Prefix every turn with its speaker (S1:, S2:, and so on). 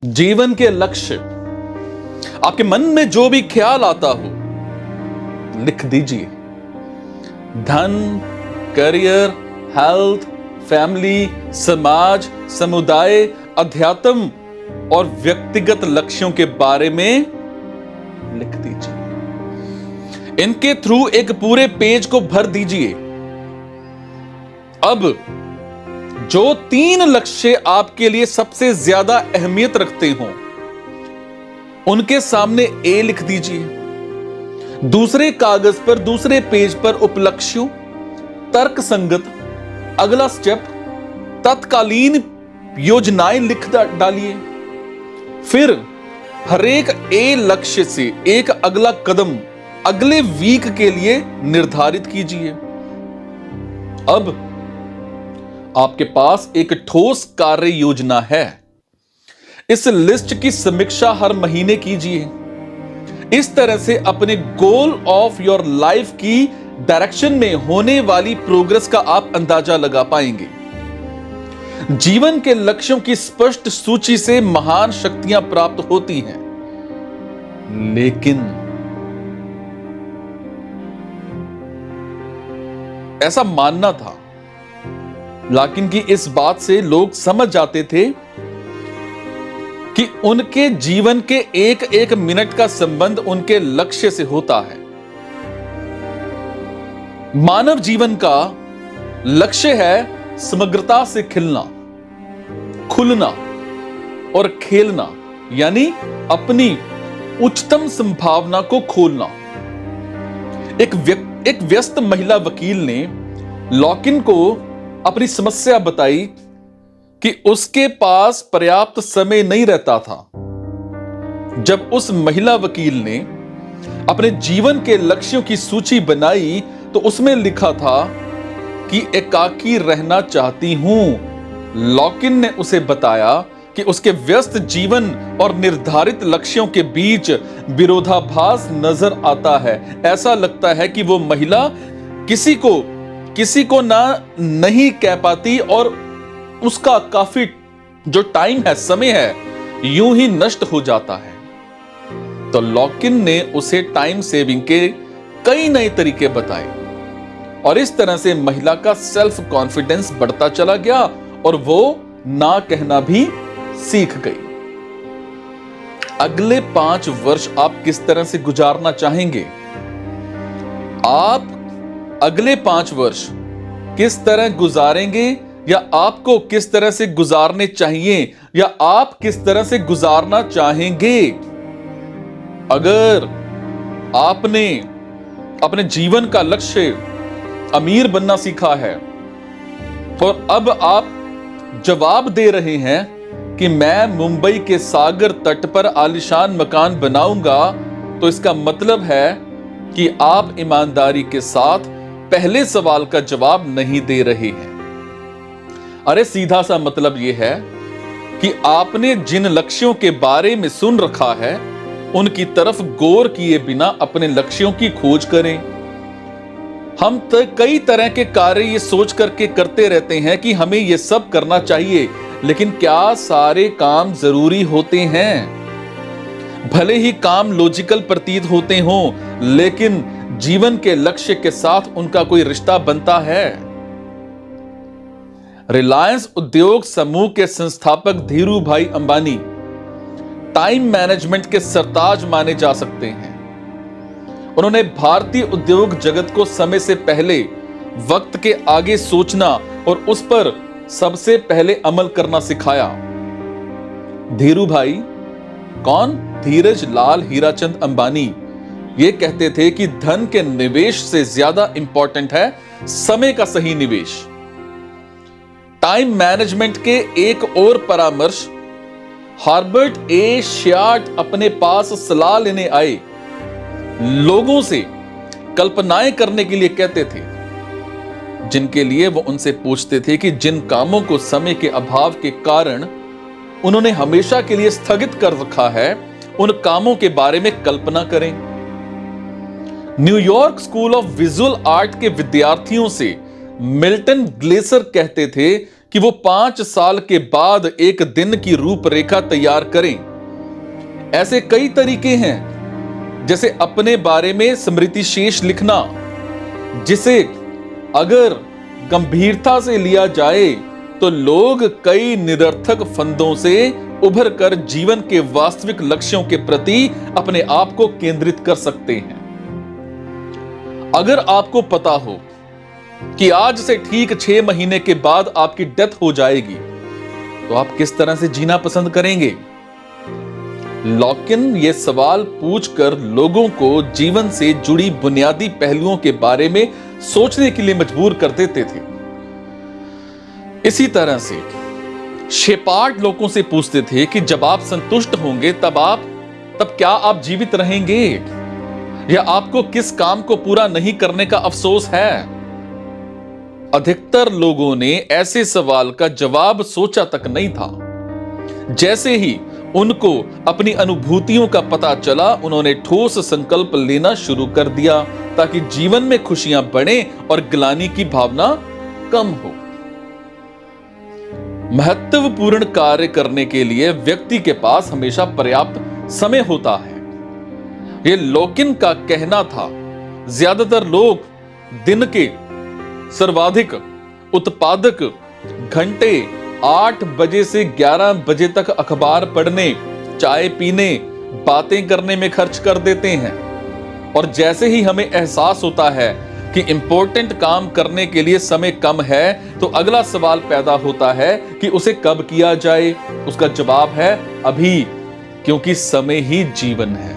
S1: जीवन के लक्ष्य, आपके मन में जो भी ख्याल आता हो लिख दीजिए। धन, करियर, हेल्थ, फैमिली, समाज, समुदाय, अध्यात्म और व्यक्तिगत लक्ष्यों के बारे में लिख दीजिए। इनके थ्रू एक पूरे पेज को भर दीजिए। अब जो 3 लक्ष्य आपके लिए सबसे ज्यादा अहमियत रखते हो उनके सामने ए लिख दीजिए। दूसरे कागज पर, दूसरे पेज पर उपलक्ष्यों, तर्क संगत अगला स्टेप, तत्कालीन योजनाएं लिख डालिए। फिर हरेक ए लक्ष्य से एक अगला कदम अगले वीक के लिए निर्धारित कीजिए। अब आपके पास एक ठोस कार्य योजना है। इस लिस्ट की समीक्षा हर महीने कीजिए। इस तरह से अपने गोल ऑफ योर लाइफ की डायरेक्शन में होने वाली प्रोग्रेस का आप अंदाजा लगा पाएंगे। जीवन के लक्ष्यों की स्पष्ट सूची से महान शक्तियां प्राप्त होती हैं, लेकिन ऐसा मानना था, लेकिन कि इस बात से लोग समझ जाते थे कि उनके जीवन के एक एक मिनट का संबंध उनके लक्ष्य से होता है। मानव जीवन का लक्ष्य है समग्रता से खिलना, खुलना और खेलना, यानी अपनी उच्चतम संभावना को खोलना। एक व्यस्त महिला वकील ने लॉकिन को अपनी समस्या बताई कि उसके पास पर्याप्त समय नहीं रहता था। जब उस महिला वकील ने अपने जीवन के लक्ष्यों की सूची बनाई तो उसमें लिखा था कि एकाकी रहना चाहती हूं। लॉकिन ने उसे बताया कि उसके व्यस्त जीवन और निर्धारित लक्ष्यों के बीच विरोधाभास नजर आता है। ऐसा लगता है कि वो महिला किसी को ना नहीं कह पाती और उसका काफी जो टाइम है, समय है, यूं ही नष्ट हो जाता है। तो लॉकिन ने उसे टाइम सेविंग के कई नए तरीके बताए और इस तरह से महिला का सेल्फ कॉन्फिडेंस बढ़ता चला गया और वो ना कहना भी सीख गई। अगले 5 वर्ष आप किस तरह से गुजारना चाहेंगे? आप अगले 5 वर्ष किस तरह गुजारेंगे, या आपको किस तरह से गुजारने चाहिए, या आप किस तरह से गुजारना चाहेंगे? अगर आपने अपने जीवन का लक्ष्य अमीर बनना सीखा है और अब आप जवाब दे रहे हैं कि मैं मुंबई के सागर तट पर आलीशान मकान बनाऊंगा, तो इसका मतलब है कि आप ईमानदारी के साथ पहले सवाल का जवाब नहीं दे रहे हैं। अरे सीधा सा मतलब यह है कि आपने जिन लक्ष्यों के बारे में सुन रखा है उनकी तरफ गौर किए बिना अपने लक्ष्यों की खोज करें। हम तो कई तरह के कार्य ये सोच करके करते रहते हैं कि हमें ये सब करना चाहिए, लेकिन क्या सारे काम जरूरी होते हैं? भले ही काम लॉजिकल प्रतीत होते हों, लेकिन जीवन के लक्ष्य के साथ उनका कोई रिश्ता बनता है? रिलायंस उद्योग समूह के संस्थापक धीरू भाई अंबानी टाइम मैनेजमेंट के सरताज माने जा सकते हैं। उन्होंने भारतीय उद्योग जगत को समय से पहले, वक्त के आगे सोचना और उस पर सबसे पहले अमल करना सिखाया। धीरू भाई कौन? धीरज लाल हीराचंद अंबानी ये कहते थे कि धन के निवेश से ज्यादा इंपॉर्टेंट है समय का सही निवेश। टाइम मैनेजमेंट के एक और परामर्श हार्बर्ट ए श्याट अपने पास सलाह लेने आए लोगों से कल्पनाएं करने के लिए कहते थे, जिनके लिए वो उनसे पूछते थे कि जिन कामों को समय के अभाव के कारण उन्होंने हमेशा के लिए स्थगित कर रखा है, उन कामों के बारे में कल्पना करें। New York school of visual art के विद्यार्थियों से मिल्टन ग्लेसर कहते थे कि वो 5 साल के बाद एक दिन की रूपरेखा तैयार करें। ऐसे कई तरीके हैं, जैसे अपने बारे में स्मृति शेष लिखना, जिसे अगर गंभीरता से लिया जाए तो लोग कई निरर्थक फंदों से उभर कर जीवन के वास्तविक लक्ष्यों के प्रति अपने आप को केंद्रित कर सकते हैं। अगर आपको पता हो कि आज से ठीक 6 महीने के बाद आपकी डेथ हो जाएगी, तो आप किस तरह से जीना पसंद करेंगे? लॉकिन ये सवाल पूछकर लोगों को जीवन से जुड़ी बुनियादी पहलुओं के बारे में सोचने के लिए मजबूर कर देते थे। इसी तरह से शेपार्ड लोगों से पूछते थे कि जब आप संतुष्ट होंगे तब क्या आप जीवित रहेंगे, या आपको किस काम को पूरा नहीं करने का अफसोस है? अधिकतर लोगों ने ऐसे सवाल का जवाब सोचा तक नहीं था। जैसे ही उनको अपनी अनुभूतियों का पता चला, उन्होंने ठोस संकल्प लेना शुरू कर दिया ताकि जीवन में खुशियां बढ़ें और ग्लानि की भावना कम हो। महत्वपूर्ण कार्य करने के लिए व्यक्ति के पास हमेशा पर्याप्त समय होता है। यह लॉकिन का कहना था। ज्यादातर लोग दिन के सर्वाधिक उत्पादक घंटे 8 बजे से 11 बजे तक अखबार पढ़ने, चाय पीने, बातें करने में खर्च कर देते हैं। और जैसे ही हमें एहसास होता है कि इंपॉर्टेंट काम करने के लिए समय कम है, तो अगला सवाल पैदा होता है कि उसे कब किया जाए। उसका जवाब है अभी, क्योंकि समय ही जीवन है।